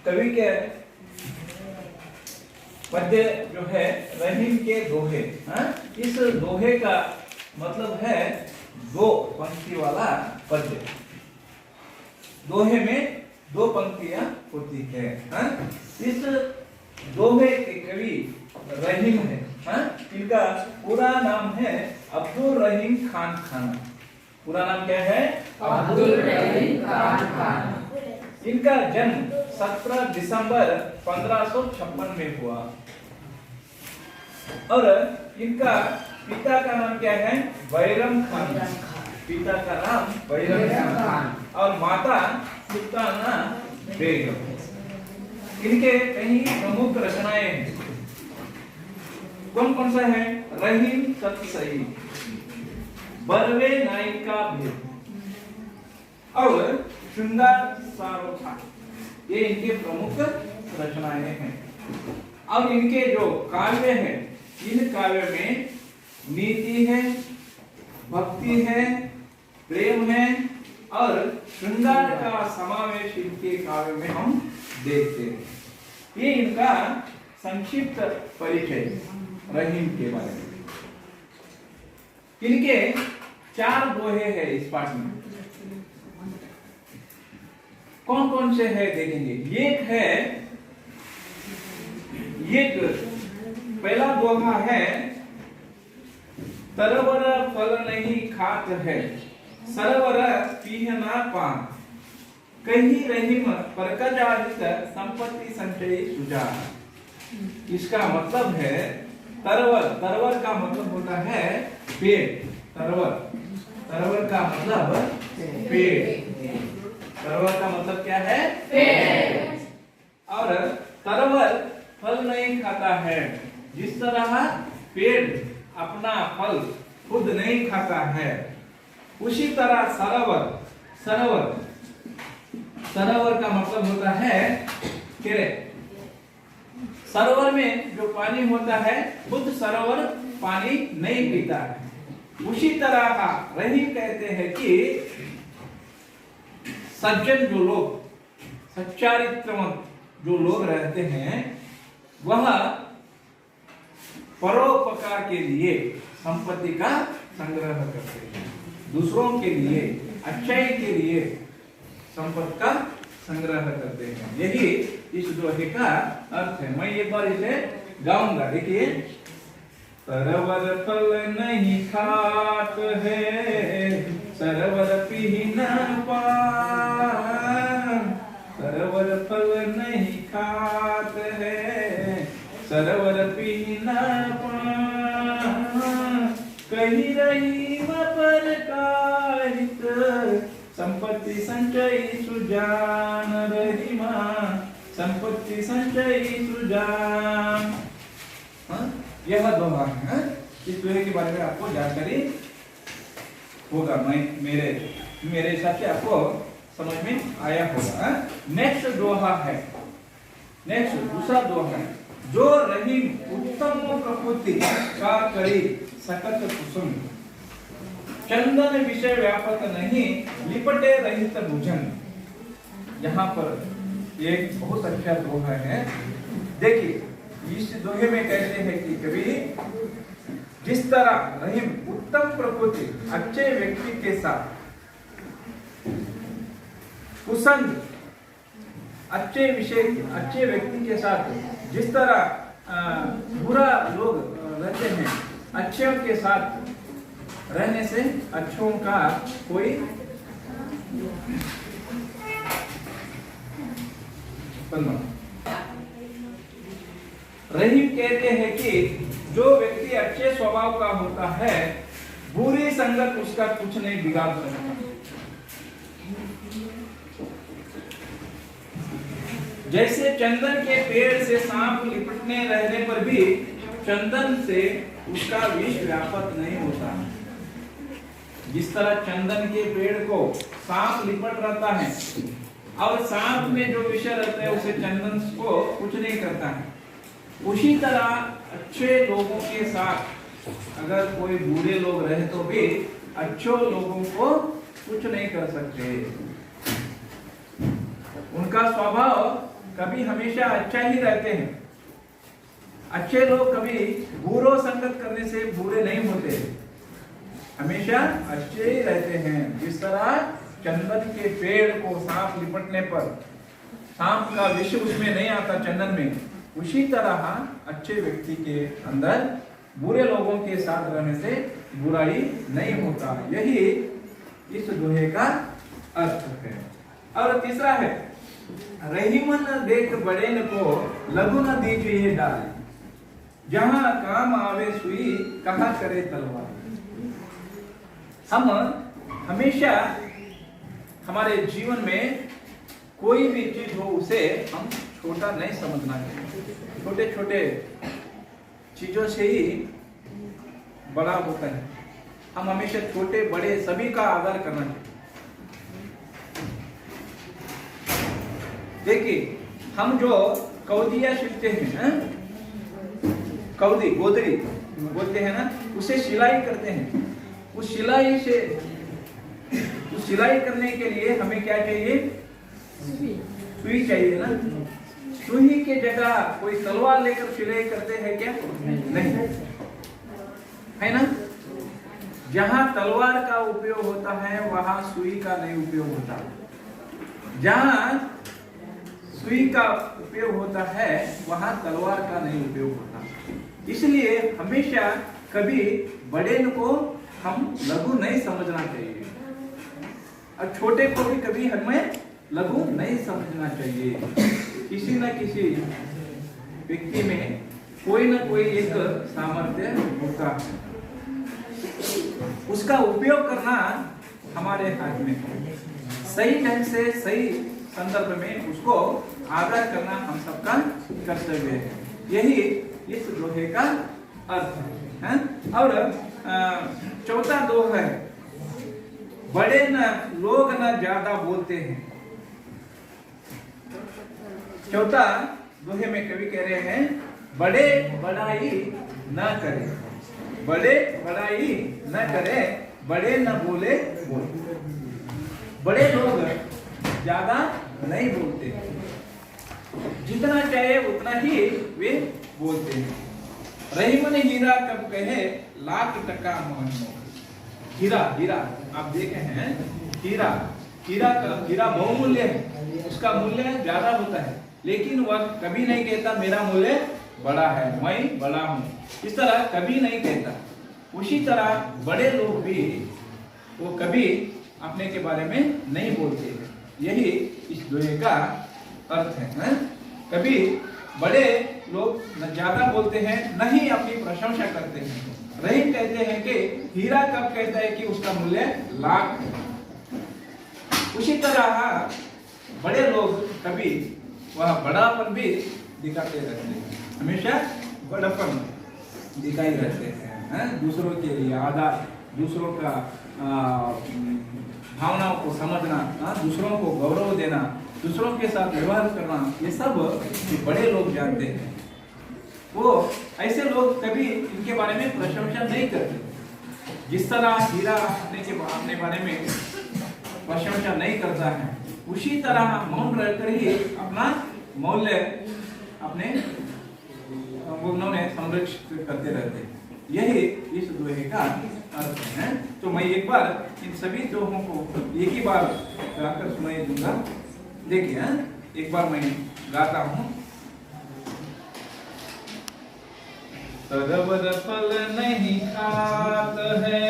कवि के पद्य जो है रहीम के दोहे। इस दोहे का मतलब है दो पंक्ति वाला पद्य। दोहे में दो पंक्तियां होती है। इस दोहे के कवि रहीम है। इनका पूरा नाम है अब्दुल रहीम खान खाना। पूरा नाम क्या है? अब्दुल रहीम खान खाना। इनका जन्म 17 दिसंबर 1556 में हुआ और इनका पिता का नाम क्या है? बैरम खान। पिता का नाम बैरम खान और माता सुल्ताना बेगम। इनके कई प्रमुख रचनाएं हैं। कौन कौन सा है? रहीम सतसई, बरवे नायिका भेद और श्रृंगार सारोथा। ये इनके प्रमुख रचनाएं हैं। और इनके जो काव्य हैं, इन काव्य में नीति है, भक्ति है, प्रेम है और श्रृंगार का समावेश इनके काव्य में हम देखते हैं। ये इनका संक्षिप्त परिचय रहीम के बारे में। इनके 4 दोहे हैं इस पाठ में। कौन कौन से है देखेंगे। एक पहला दोहा है, तरवर फल नहीं खात है, सरवर पीह ना पान, कहीं रहीम परकजाहित संपत्ति संचयी सुजान। इसका मतलब है तरवर। तरवर का मतलब होता है पेड़। तरवर का मतलब पेड़। तरवर का मतलब क्या है? पेड़। और तरवर फल नहीं खाता है। जिस तरह पेड़ अपना फल खुद नहीं खाता है, उसी तरह सरोवर का मतलब होता है कि सरोवर में जो पानी होता है, खुद सरोवर पानी नहीं पीता है। उसी तरह रहीम कहते हैं कि सज्जन जो लोग, सच्चारित्रवंत जो लोग रहते हैं, वह परोपकार के लिए संपत्ति का संग्रह करते हैं। दूसरों के लिए, अच्छाई के लिए संपत्ति का संग्रह करते हैं। यही इस दोहे का अर्थ है। मैं एक बार इसे गाऊंगा, देखिए। सरवर फल नहीं खात है, सरवर पी न पान, सरवर फल नहीं खात है, सरवर पी न पान, कहीं रहीम परकाहित संपत्ति संचयी सुजान। रहीमा संपत्ति संचयी सुजान। यह दोहा है। इस दोहे के बारे में आपको जानकारी होगा। मेरे हिसाब से आपको समझ में आया होगा। नेक्स्ट दोहा है, दूसरा दोहा है, जो रहीम उत्तम प्रकृति का करी सकत कुसुम, चंदन विषय व्यापक नहीं, लिपटे रहित भुजन। यहाँ पर एक बहुत अच्छा दोहा है। देखिए, इस दोहे में कहते हैं कि कभी जिस तरह रहीम उत्तम प्रकृति, अच्छे व्यक्ति के साथ, कुसंग अच्छे व्यक्ति के साथ जिस तरह बुरा लोग रहते हैं, अच्छों के साथ रहने से अच्छों का कोई रहीम कहते हैं कि जो व्यक्ति अच्छे स्वभाव का होता है, बुरी संगत उसका कुछ नहीं बिगाड़ सकता। जैसे चंदन के पेड़ से सांप लिपटने रहने पर भी चंदन से उसका विष व्यापक नहीं होता। जिस तरह चंदन के पेड़ को सांप लिपट रहता है और सांप में जो विषय रहता है उसे चंदन को कुछ नहीं करता है, उसी तरह अच्छे लोगों के साथ अगर कोई बुरे लोग रहे तो भी अच्छे लोगों को कुछ नहीं कर सकते। उनका स्वभाव कभी हमेशा अच्छा ही रहते हैं। अच्छे लोग कभी बुरो संगत करने से बुरे नहीं होते, हमेशा अच्छे ही रहते हैं। जिस तरह चंदन के पेड़ को सांप लिपटने पर सांप का विष उसमें नहीं आता चंदन में, उसी तरह अच्छे व्यक्ति के अंदर बुरे लोगों के साथ रहने से बुराई नहीं होता। यही इस दोहे का अर्थ है। और तीसरा है, रहीमन देख बड़ेन को लघु न दीजिए डाल, जहां काम आवे सुई कहा करे तलवार। हम हमेशा हमारे जीवन में कोई भी चीज हो उसे हम छोटा नहीं समझना चाहिए। छोटे छोटे चीजों से ही बड़ा होता है। हम हमेशा छोटे बड़े सभी का आदर करना चाहिए। देखिए, हम जो कौदिया सीखते हैं, कौदी गोदड़ी बोलते हैं ना, उसे सिलाई करते हैं। उस सिलाई करने के लिए हमें क्या चाहिए? सुई चाहिए ना। सुई के जगह कोई तलवार लेकर सिलाई करते हैं क्या? नहीं है ना। जहां तलवार का उपयोग होता है वहां सुई का नहीं उपयोग होता। जहां सुई का उपयोग होता है वहां तलवार का नहीं उपयोग होता। इसलिए हमेशा कभी बड़े को हम लघु नहीं समझना चाहिए और छोटे को भी कभी हमें लघु नहीं समझना चाहिए। किसी न किसी व्यक्ति में कोई ना कोई एक सामर्थ्य होता है, उसका उपयोग करना हमारे हाथ में है। सही ढंग से सही संदर्भ में उसको आदर करना हम सबका कर्तव्य है। यही इस दोहे का अर्थ है। और चौथा दोहा है, बड़े न लोग न ज्यादा बोलते हैं। चौथा दोहे में कवि कह रहे हैं, बड़े बड़ाई न करे, बड़े बड़ाई न करे, बड़े न बोले बोल। बड़े लोग ज्यादा नहीं बोलते, जितना चाहे उतना ही वे बोलते हैं। रहीमन हीरा कब कहे लाख टका मोहन। हीरा हीरा आप देखे हैं, हीरा बहुमूल्य है, उसका मूल्य ज्यादा होता है, लेकिन वह कभी नहीं कहता मेरा मूल्य बड़ा है, मैं बड़ा हूँ। इस तरह कभी नहीं कहता। उसी तरह बड़े लोग भी वो कभी अपने के बारे में नहीं बोलते हैं। यही इस दोहे का अर्थ है। कभी बड़े लोग न ज्यादा बोलते हैं न ही अपनी प्रशंसा करते हैं। रहीम कहते हैं कि हीरा कब कहता है कि उसका मूल्य लाख है। उसी तरह बड़े लोग कभी वह बड़ापन भी दिखाते रहते हैं, हमेशा बड़ापन दिखाई रहते हैं। दूसरों के लिए आदर, दूसरों का भावनाओं को समझना, दूसरों को गौरव देना, दूसरों के साथ व्यवहार करना, ये सब बड़े लोग जानते हैं। वो ऐसे लोग कभी इनके बारे में प्रशंसा नहीं करते। जिस तरह हीरा अपने बारे में प्रशंसा नहीं करता है, उसी तरह मौन रहकर ही अपना मूल्य अपने उन्होंने संरक्षित करते रहते हैं। यही इस दोहे का अर्थ है। तो मैं एक बार इन सभी दोहों को एक ही बार गाकर सुनाई दूंगा। देखिए, एक बार मैं गाता हूँ। सरवर फल नहीं खात है,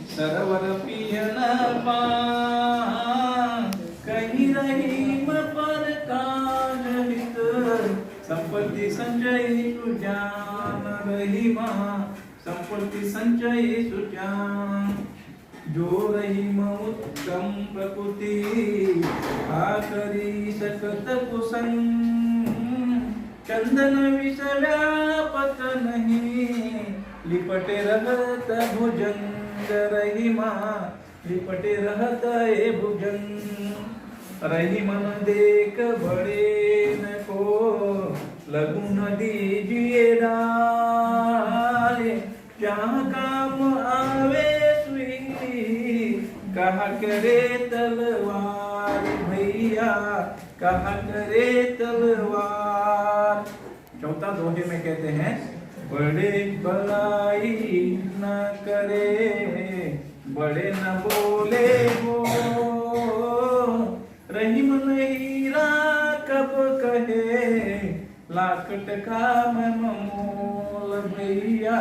सरवर पिय न पान, कहीं रहीम पर काज हित, संपत्ति संचय सुजान। रहीमा संपत्ति संचय सुजान। जो रहीम उत्तम प्रकृति आकरी सकत कुसंग, चंदन विष व्यापत नहीं, लिपटे रहत भुजंग। रहीमा लिपटे रहत ए भुजंग। रहीमन देख बड़े न को लघु न दीजिए डाल, जहाँ काम आवे सुई कहा करे तलवार। भैया कहा करे तलवार। चौथा दोहे में कहते हैं बड़े भलाई न करे, बड़े न बोले हो, रहीम नहीं कब कहे, लाख टका मैं मोल भैया,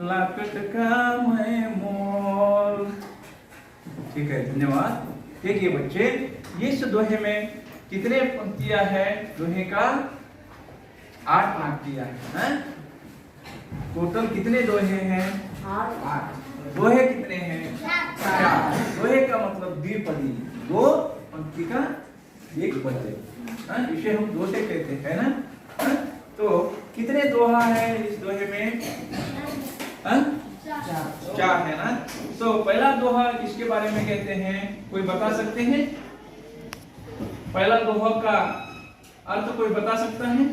लाख टका मैं मोल। ठीक है, धन्यवाद। देखिए बच्चे, इस दोहे में कितने पंक्तियां हैं? दोहे का 8 पंक्तियां हैं। टोटल कितने दोहे हैं? 8। दोहे कितने हैं? 4। दोहे का मतलब द्विपदी, 2 पंक्ति का 1 पद्य, इसे हम दोहे कहते हैं ना। तो कितने दोहा है इस दोहे में? 4 है ना। तो पहला दोहा किसके बारे में कहते हैं, कोई बता सकते हैं? पहला दोहा का अर्थ कोई बता सकता है?